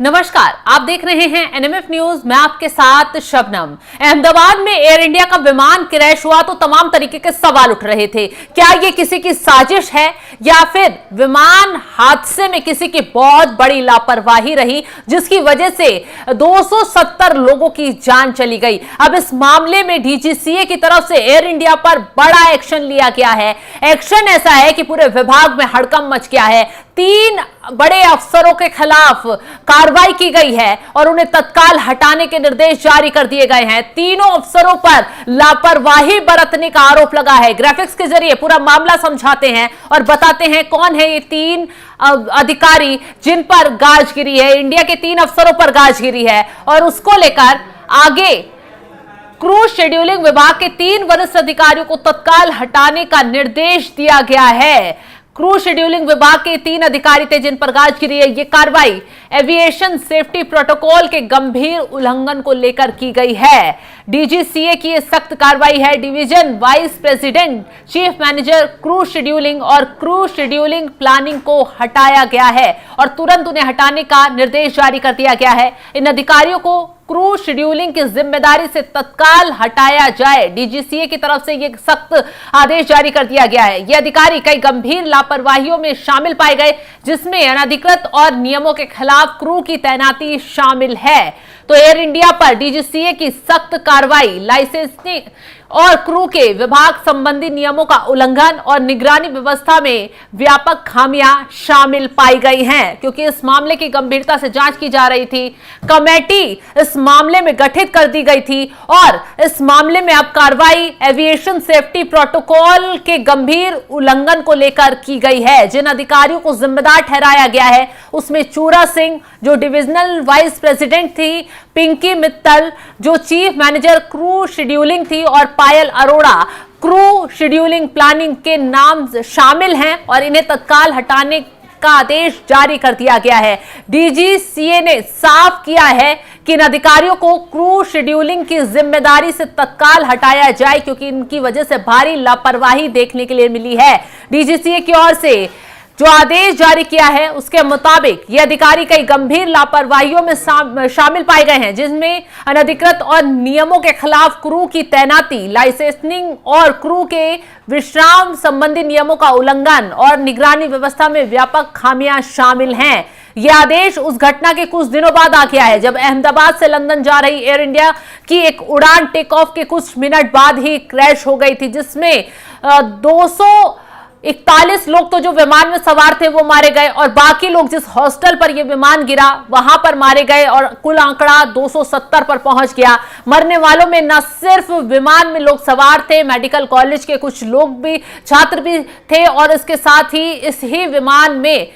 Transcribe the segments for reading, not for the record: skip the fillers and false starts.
नमस्कार, आप देख रहे हैं एनएमएफ न्यूज। मैं आपके साथ शबनम। अहमदाबाद में एयर इंडिया का विमान क्रैश हुआ तो तमाम तरीके के सवाल उठ रहे थे। क्या ये किसी की साजिश है या फिर विमान हादसे में किसी की बहुत बड़ी लापरवाही रही जिसकी वजह से 270 लोगों की जान चली गई। अब इस मामले में डीजीसीए की तरफ से एयर इंडिया पर बड़ा एक्शन लिया गया है। एक्शन ऐसा है कि पूरे विभाग में हड़कंप मच गया है। 3 बड़े अफसरों के खिलाफ कार्रवाई की गई है और उन्हें तत्काल हटाने के निर्देश जारी कर दिए गए हैं। तीनों अफसरों पर लापरवाही बरतने का आरोप लगा है। ग्राफिक्स के जरिए पूरा मामला समझाते हैं और बताते हैं कौन है ये 3 अधिकारी जिन पर गाज गिरी है। इंडिया के 3 अफसरों पर गाज गिरी है और उसको लेकर आगे क्रू शेड्यूलिंग विभाग के 3 वरिष्ठ अधिकारियों को तत्काल हटाने का निर्देश दिया गया है। क्रू शेड्यूलिंग विभाग के 3 अधिकारी थे जिन पर गाज गिरी है। ये कार्रवाई एविएशन सेफ्टी प्रोटोकॉल के गंभीर उल्लंघन को लेकर की गई है। डीजीसीए की सख्त कार्रवाई है। Division vice president, chief manager crew scheduling और क्रू शेड्यूलिंग प्लानिंग को हटाया गया है और तुरंत उन्हें हटाने का निर्देश जारी कर दिया गया है। इन अधिकारियों को क्रू शेड्यूलिंग की जिम्मेदारी से तत्काल हटाया जाए। डीजीसीए की तरफ से यह सख्त आदेश जारी कर दिया गया है। ये अधिकारी कई गंभीर लापरवाहियों में शामिल पाए गए जिसमें अनधिकृत और नियमों के खिलाफ क्रू की तैनाती शामिल है। तो एयर इंडिया पर डीजीसीए की सख्त कार्रवाई, लाइसेंसिंग और क्रू के विभाग संबंधी नियमों का उल्लंघन और निगरानी व्यवस्था में व्यापक खामियां शामिल पाई गई हैं। क्योंकि इस मामले की गंभीरता से जांच की जा रही थी, कमेटी इस मामले में गठित कर दी गई थी और इस मामले में अब कार्रवाई एविएशन सेफ्टी प्रोटोकॉल के गंभीर उल्लंघन को लेकर की गई है। जिन अधिकारियों को जिम्मेदार ठहराया गया है उसमें चूरा सिंह जो डिविजनल वाइस प्रेसिडेंट थी, पिंकी मित्तल जो चीफ मैनेजर क्रू शेड्यूलिंग थी और पायल अरोड़ा क्रू शेड्यूलिंग प्लानिंग के नाम शामिल हैं और इन्हें तत्काल हटाने का आदेश जारी कर दिया गया है। डीजीसीए ने साफ किया है कि इन अधिकारियों को क्रू शेड्यूलिंग की जिम्मेदारी से तत्काल हटाया जाए क्योंकि इनकी वजह से भारी लापरवाही देखने के लिए मिली है। डीजीसीए की ओर से जो आदेश जारी किया है उसके मुताबिक ये अधिकारी कई गंभीर लापरवाहियों में शामिल पाए गए हैं जिसमें अनधिकृत और नियमों के खिलाफ क्रू की तैनाती, लाइसेंसिंग और क्रू के विश्राम संबंधी नियमों का उल्लंघन और निगरानी व्यवस्था में व्यापक खामियां शामिल हैं। यह आदेश उस घटना के कुछ दिनों बाद आ गया है जब अहमदाबाद से लंदन जा रही एयर इंडिया की एक उड़ान टेक ऑफ के कुछ मिनट बाद ही क्रैश हो गई थी जिसमें 241 लोग तो जो विमान में सवार थे वो मारे गए और बाकी लोग जिस हॉस्टल पर ये विमान गिरा वहां पर मारे गए और कुल आंकड़ा 270 पर पहुंच गया। मरने वालों में न सिर्फ विमान में लोग सवार थे, मेडिकल कॉलेज के कुछ लोग भी, छात्र भी थे और इसके साथ ही इस ही विमान में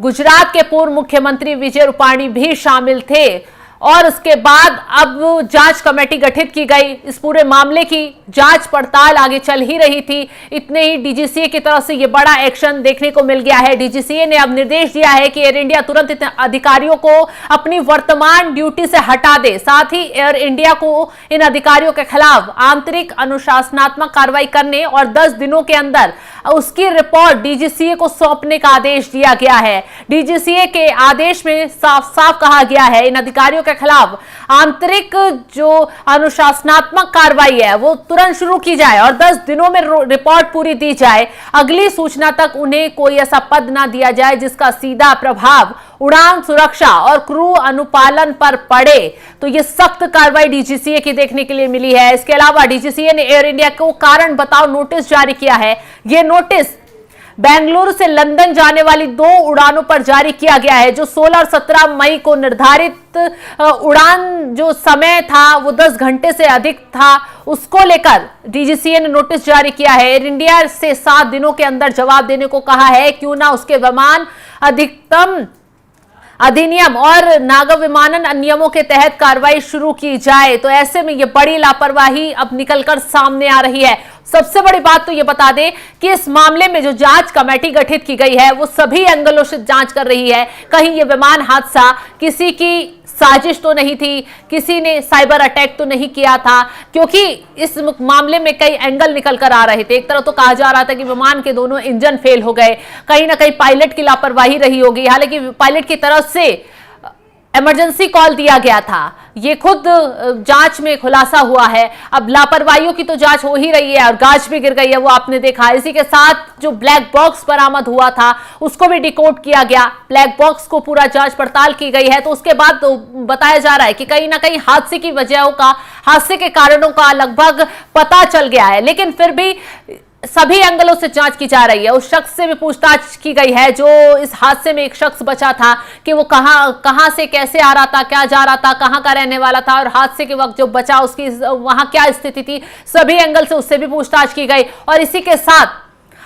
गुजरात के पूर्व मुख्यमंत्री विजय रूपाणी भी शामिल थे। और उसके बाद अब जांच कमेटी गठित की गई। इस पूरे मामले की जांच पड़ताल आगे चल ही रही थी। इतने ही डीजीसीए की तरफ से ये बड़ा एक्शन देखने को मिल गया है। डीजीसीए ने अब निर्देश दिया है कि एयर इंडिया तुरंत इन अधिकारियों को अपनी वर्तमान ड्यूटी से हटा दे। साथ ही एयर इंडिया को इन अधिकारियों के खिलाफ आंतरिक अनुशासनात्मक कार्रवाई करने और 10 दिनों के अंदर उसकी रिपोर्ट डीजीसीए को सौंपने का आदेश दिया गया है। डीजीसीए के आदेश में साफ साफ कहा गया है इन अधिकारियों के खिलाफ आंतरिक जो अनुशासनात्मक कार्रवाई है वो तुरंत शुरू की जाए और 10 दिनों में रिपोर्ट पूरी दी जाए। अगली सूचना तक उन्हें कोई ऐसा पद ना दिया जाए जिसका सीधा प्रभाव उड़ान सुरक्षा और क्रू अनुपालन पर पड़े। तो ये सख्त कार्रवाई डीजीसीए की देखने के लिए मिली है। इसके अलावा डीजीसीए ने एयर इंडिया को कारण बताओ नोटिस जारी किया है। यह नोटिस बेंगलुरु से लंदन जाने वाली 2 उड़ानों पर जारी किया गया है जो 16 और 17 मई को निर्धारित उड़ान जो समय था वो 10 घंटे से अधिक था। उसको लेकर डीजीसीए ने नोटिस जारी किया है। एयर इंडिया से 7 दिनों के अंदर जवाब देने को कहा है। क्यों ना उसके विमान अधिकतम अधिनियम और नागर विमानन नियमों के तहत कार्रवाई शुरू की जाए। तो ऐसे में ये बड़ी लापरवाही अब निकलकर सामने आ रही है। सबसे बड़ी बात तो ये बता दें कि इस मामले में जो जांच कमेटी गठित की गई है वो सभी एंगलों से जांच कर रही है। कहीं ये विमान हादसा किसी की साजिश तो नहीं थी, किसी ने साइबर अटैक तो नहीं किया था, क्योंकि इस मामले में कई एंगल निकल कर आ रहे थे। एक तरफ तो कहा जा रहा था कि विमान के दोनों इंजन फेल हो गए, कहीं ना कहीं पायलट की लापरवाही रही होगी। हालांकि पायलट की तरफ से इमरजेंसी कॉल दिया गया था, ये खुद जांच में खुलासा हुआ है। अब लापरवाहियों की तो जांच हो ही रही है और गाज भी गिर गई है, वो आपने देखा। इसी के साथ जो ब्लैक बॉक्स बरामद हुआ था उसको भी डिकोड किया गया, ब्लैक बॉक्स को पूरा जांच पड़ताल की गई है। तो उसके बाद तो बताया जा रहा है कि कहीं ना कहीं हादसे की वजहों का, हादसे के कारणों का लगभग पता चल गया है, लेकिन फिर भी सभी एंगलों से जांच की जा रही है। उस शख्स से भी पूछताछ की गई है जो इस हादसे में एक शख्स बचा था, कि वो कहां से कैसे आ रहा था, क्या जा रहा था, कहां का रहने वाला था, और हादसे के वक्त जो बचा उसकी वहां क्या स्थिति थी। सभी एंगल से उससे भी पूछताछ की गई। और इसी के साथ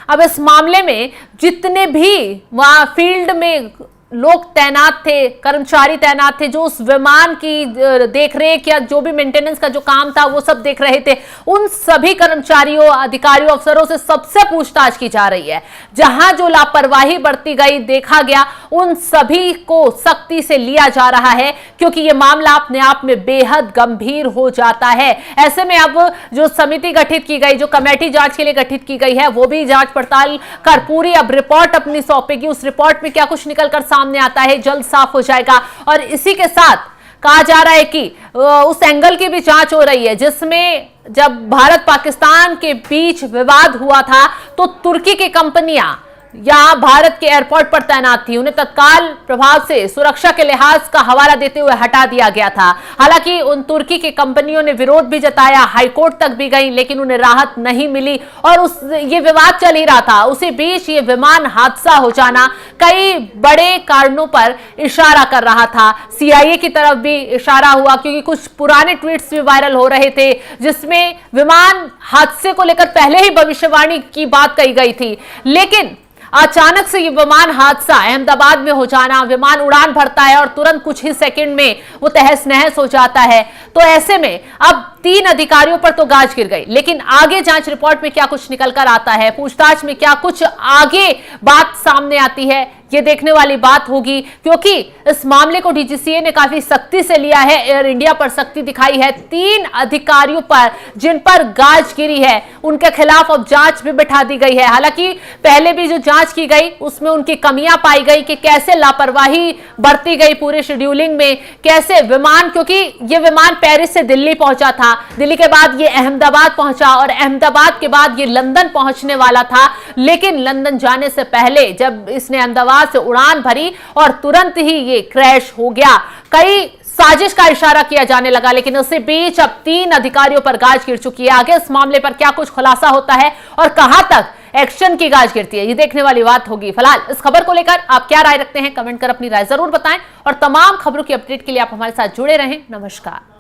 अब इस मामले में जितने भी वहां फील्ड में लोग तैनात थे, कर्मचारी तैनात थे, जो उस विमान की देखरेख या जो भी मेंटेनेंस का जो काम था वो सब देख रहे थे, उन सभी कर्मचारियों, अधिकारियों, अफसरों से सबसे पूछताछ की जा रही है। जहां जो लापरवाही बरती गई देखा गया, उन सभी को सख्ती से लिया जा रहा है, क्योंकि यह मामला अपने आप में बेहद गंभीर हो जाता है। ऐसे में अब जो समिति गठित की गई, जो कमेटी जांच के लिए गठित की गई है, वो भी जांच पड़ताल कर पूरी अब रिपोर्ट अपनी सौंपेगी। उस रिपोर्ट में क्या कुछ निकलकर सामने आता है जल्द साफ हो जाएगा। और इसी के साथ कहा जा रहा है कि उस एंगल की भी जांच हो रही है जिसमें जब भारत पाकिस्तान के बीच विवाद हुआ था तो तुर्की की कंपनियां यहां भारत के एयरपोर्ट पर तैनात थी, उन्हें तत्काल प्रभाव से सुरक्षा के लिहाज का हवाला देते हुए हटा दिया गया था। हालांकि उन तुर्की की कंपनियों ने विरोध भी जताया, हाईकोर्ट तक भी गई, लेकिन उन्हें राहत नहीं मिली और ये विवाद चल ही रहा था। उसी बीच ये विमान हादसा हो जाना कई बड़े कारणों पर इशारा कर रहा था। सीआईए की तरफ भी इशारा हुआ, क्योंकि कुछ पुराने ट्वीट्स भी वायरल हो रहे थे जिसमें विमान हादसे को लेकर पहले ही भविष्यवाणी की बात कही गई थी। लेकिन अचानक से ये विमान हादसा अहमदाबाद में हो जाना, विमान उड़ान भरता है और तुरंत कुछ ही सेकंड में वो तहस नहस हो जाता है। तो ऐसे में अब 3 अधिकारियों पर तो गाज गिर गई, लेकिन आगे जांच रिपोर्ट में क्या कुछ निकल कर आता है, पूछताछ में क्या कुछ आगे बात सामने आती है, ये देखने वाली बात होगी। क्योंकि इस मामले को डीजीसीए ने काफी सख्ती से लिया है, एयर इंडिया पर सख्ती दिखाई है। 3 अधिकारियों पर जिन पर गाज गिरी है उनके खिलाफ अब जांच भी बिठा दी गई है। हालांकि पहले भी जो जांच की गई उसमें उनकी कमियां पाई गई कि कैसे लापरवाही बरती गई पूरे शेड्यूलिंग में, कैसे विमान, क्योंकि ये विमान पेरिस से दिल्ली पहुंचा था, दिल्ली के बाद ये अहमदाबाद पहुंचा और अहमदाबाद के बाद ये लंदन पहुंचने वाला था। लेकिन लंदन जाने से पहले जब इसने अहमदाबाद से उड़ान भरी और तुरंत ही ये क्रैश हो गया। कई साजिश का इशारा किया जाने लगा, लेकिन उसी बीच अब 3 अधिकारियों पर गाज गिर चुकी है। आगे इस मामले पर क्या कुछ खुलासा होता है और कहां तक एक्शन की गाज गिरती है, ये देखने वाली बात होगी। फिलहाल इस खबर को लेकर आप क्या राय रखते हैं, कमेंट कर अपनी राय जरूर बताएं और तमाम खबरों की अपडेट के लिए आप हमारे साथ जुड़े रहें। नमस्कार।